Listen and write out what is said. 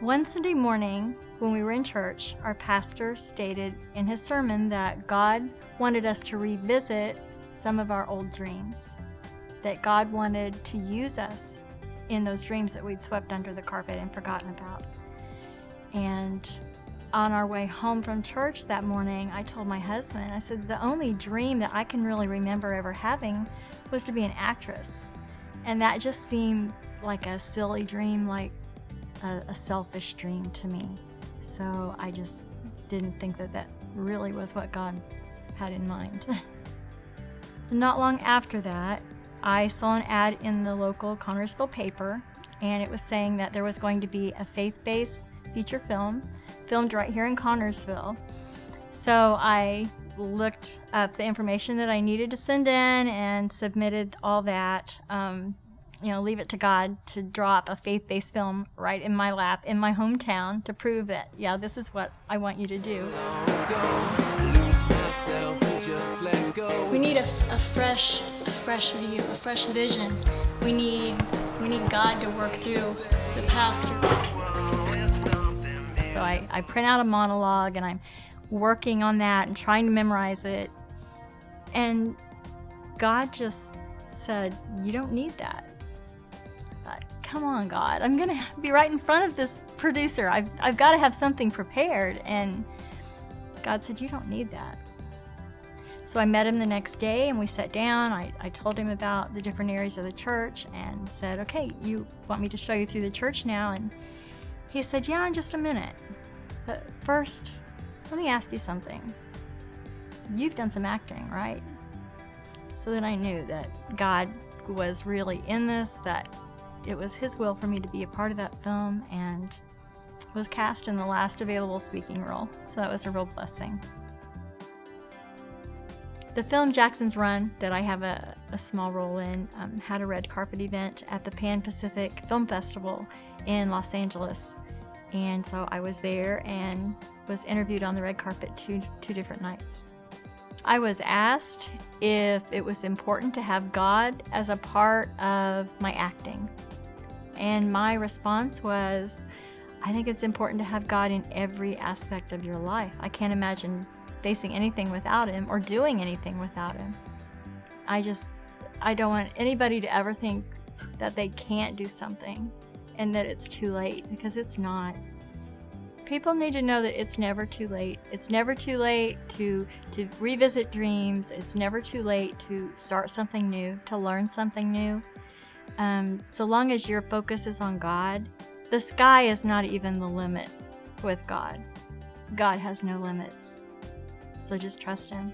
One Sunday morning, when we were in church, our pastor stated in his sermon that God wanted us to revisit some of our old dreams, that God wanted to use us in those dreams that we'd swept under the carpet and forgotten about. And on our way home from church that morning, I told my husband, I said, the only dream that I can really remember ever having was to be an actress. And that just seemed like a silly dream, like a selfish dream to me. So I just didn't think that that really was what God had in mind. Not long after that, I saw an ad in the local Connersville paper, and it was saying that there was going to be a faith-based feature film filmed right here in Connersville. So I looked up the information that I needed to send in and submitted all that. Leave it to God to drop a faith-based film right in my lap in my hometown to prove that, yeah, this is what I want you to do. We need a fresh view, a fresh vision. We need God to work through the pastor. So I print out a monologue and I'm working on that and trying to memorize it. And God just said, you don't need that. I thought, come on, God, I'm going to be right in front of this producer. I've got to have something prepared. And God said, you don't need that. So I met him the next day and we sat down. I told him about the different areas of the church and said, okay, you want me to show you through the church now? And he said, yeah, in just a minute. But first, let me ask you something. You've done some acting, right? So then I knew that God was really in this, that it was his will for me to be a part of that film, and was cast in the last available speaking role. So that was a real blessing. The film Jackson's Run, that I have a small role in, had a red carpet event at the Pan Pacific Film Festival in Los Angeles. And so I was there and was interviewed on the red carpet two different nights. I was asked if it was important to have God as a part of my acting. And my response was, I think it's important to have God in every aspect of your life. I can't imagine facing anything without him or doing anything without him. I don't want anybody to ever think that they can't do something and that it's too late, because it's not. People need to know that it's never too late. It's never too late to revisit dreams. It's never too late to start something new, to learn something new. So long as your focus is on God, the sky is not even the limit with God. God has no limits. So just trust him.